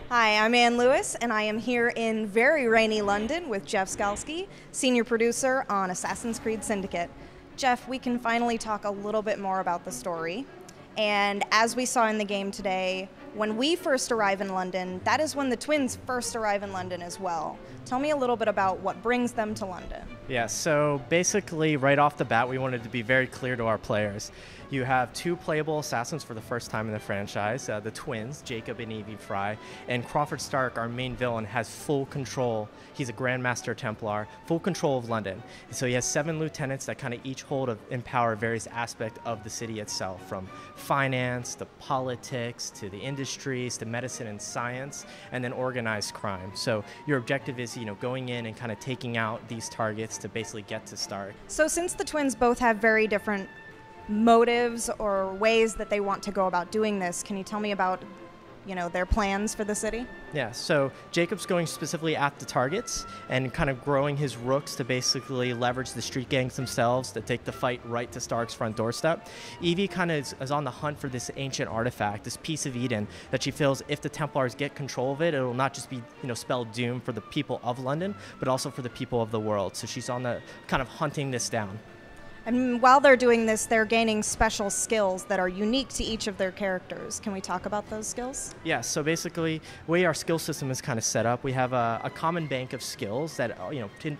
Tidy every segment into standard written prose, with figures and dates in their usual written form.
Hi, I'm Ann Lewis, and I am here in very rainy London with Jeff Skalski, senior producer on Assassin's Creed Syndicate. Jeff, we can finally talk a little bit more about the story. And as we saw in the game today, when we first arrive in London, that is when the twins first arrive in London as well. Tell me a little bit about what brings them to London. Yeah, so basically right off the bat, we wanted to be very clear to our players. You have two playable assassins for the first time in the franchise, the twins, Jacob and Evie Fry, and Crawford Starak, our main villain, has full control. He's a Grandmaster Templar, full control of London. And so he has 7 lieutenants that kind of each empower various aspects of the city itself, from finance to politics to the industries to medicine and science, and then organized crime. So your objective is, going in and kind of taking out these targets to basically get to Starak. So since the twins both have very different motives or ways that they want to go about doing this, can you tell me about their plans for the city? Yeah, so Jacob's going specifically at the targets and kind of growing his rooks to basically leverage the street gangs themselves to take the fight right to Starak's front doorstep. Evie kind of is on the hunt for this ancient artifact, this piece of Eden, that she feels if the Templars get control of it, it'll not just be spell doom for the people of London, but also for the people of the world. So she's on the kind of hunting this down. And while they're doing this, they're gaining special skills that are unique to each of their characters. Can we talk about those skills? Yeah, so basically, the way our skill system is kind of set up, we have a common bank of skills that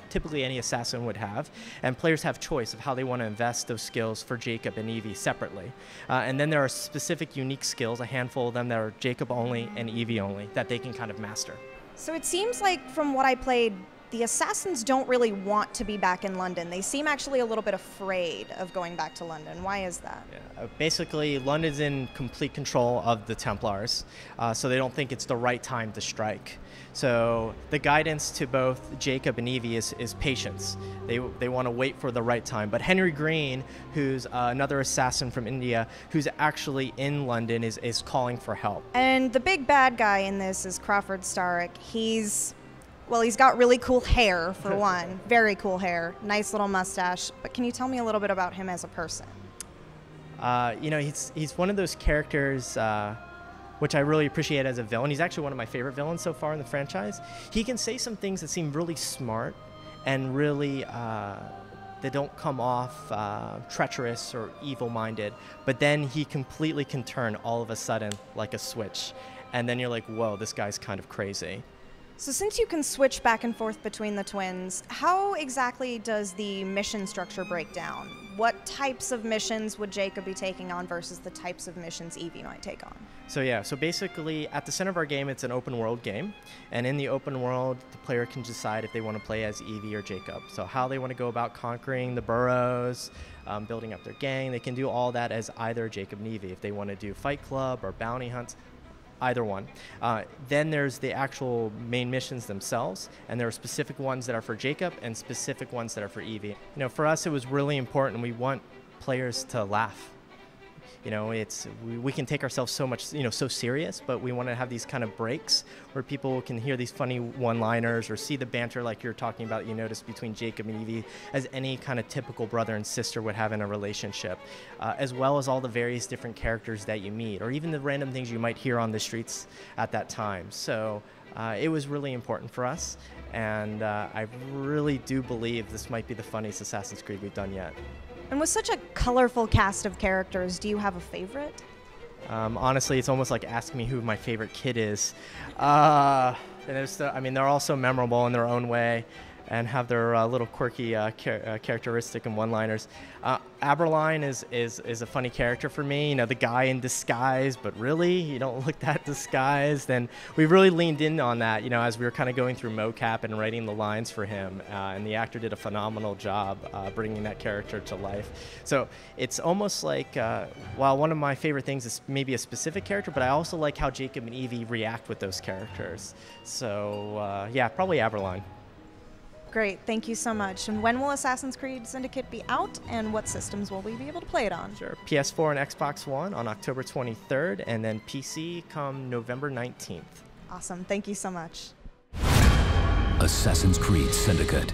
typically any assassin would have, and players have choice of how they want to invest those skills for Jacob and Evie separately. And then there are specific unique skills, a handful of them that are Jacob only and Evie only, that they can kind of master. So it seems like, from what I played, the assassins don't really want to be back in London. They seem actually a little bit afraid of going back to London. Why is that? Yeah, basically, London's in complete control of the Templars, so they don't think it's the right time to strike. So the guidance to both Jacob and Evie is patience. They want to wait for the right time. But Henry Green, who's another assassin from India, who's actually in London, is calling for help. And the big bad guy in this is Crawford Starak. Well, he's got really cool hair, for one. Very cool hair. Nice little mustache. But can you tell me a little bit about him as a person? He's one of those characters which I really appreciate as a villain. He's actually one of my favorite villains so far in the franchise. He can say some things that seem really smart and really they don't come off treacherous or evil-minded, but then he completely can turn all of a sudden like a switch. And then you're like, whoa, this guy's kind of crazy. So since you can switch back and forth between the twins, how exactly does the mission structure break down? What types of missions would Jacob be taking on versus the types of missions Evie might take on? So basically at the center of our game, it's an open world game. And in the open world, the player can decide if they want to play as Evie or Jacob. So how they want to go about conquering the boroughs, building up their gang, they can do all that as either Jacob and Evie. If they want to do Fight Club or bounty hunts, either one. Then there's the actual main missions themselves, and there are specific ones that are for Jacob and specific ones that are for Evie. For us, it was really important. We want players to laugh. We can take ourselves so much, so serious, but we want to have these kind of breaks where people can hear these funny one-liners or see the banter like you're talking about, you notice, between Jacob and Evie, as any kind of typical brother and sister would have in a relationship, as well as all the various different characters that you meet, or even the random things you might hear on the streets at that time. So it was really important for us, and I really do believe this might be the funniest Assassin's Creed we've done yet. And with such a colorful cast of characters, do you have a favorite? Honestly, it's almost like asking me who my favorite kid is. And they're all so memorable in their own way and have their little quirky characteristic and one-liners. Aberline is a funny character for me. The guy in disguise, but really, you don't look that disguised. And we really leaned in on that, as we were kind of going through mocap and writing the lines for him. And the actor did a phenomenal job bringing that character to life. So it's almost like, while one of my favorite things is maybe a specific character, but I also like how Jacob and Evie react with those characters. So yeah, probably Aberline. Great, thank you so much. And when will Assassin's Creed Syndicate be out, and what systems will we be able to play it on? Sure, PS4 and Xbox One on October 23rd, and then PC come November 19th. Awesome, thank you so much. Assassin's Creed Syndicate.